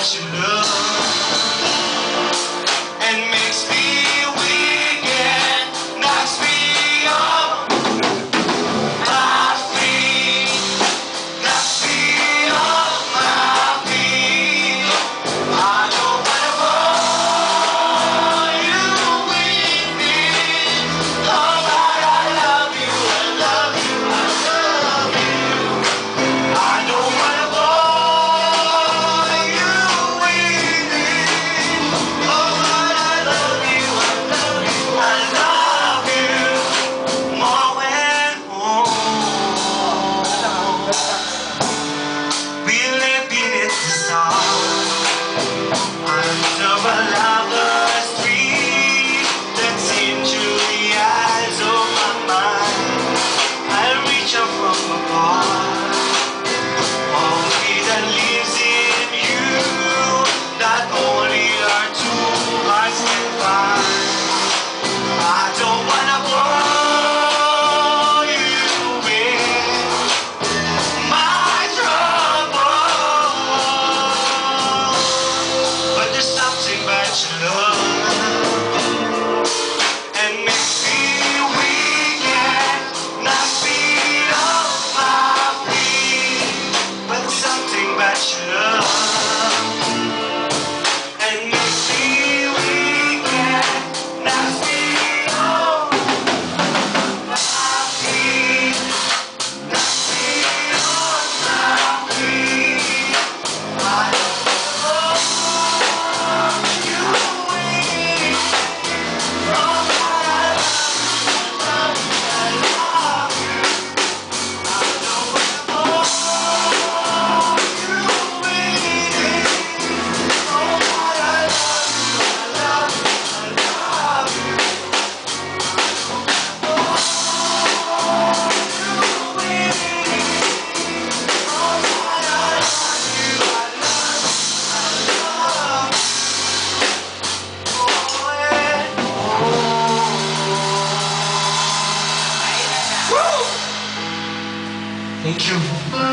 that you love and makes me weak and knocks me off my feet, knocks me off my feet. I don't wanna bore you with me. Oh, but I love you, I love you, I love you. I don't wanna bore you with me. Oh, but I love you, I love you, I love you more when we live beneath the stars under a lover's tree that's into the eyes of my mind. I reach out from afar. All that lives in you, not only our two hearts can find. I don't wanna bore you with my trouble, but there's something about your love and makes me weak and knocks me off my feet. But something about your love and makes me weak and knocks me off my feet, knocks me off my feet. I don't want you with. Oh, but I love you, I love you. I don't wanna bore you with. Oh, but I love you, I love you, I love you. Bore you with. Oh, but I love you, I love you, I love you. Thank you.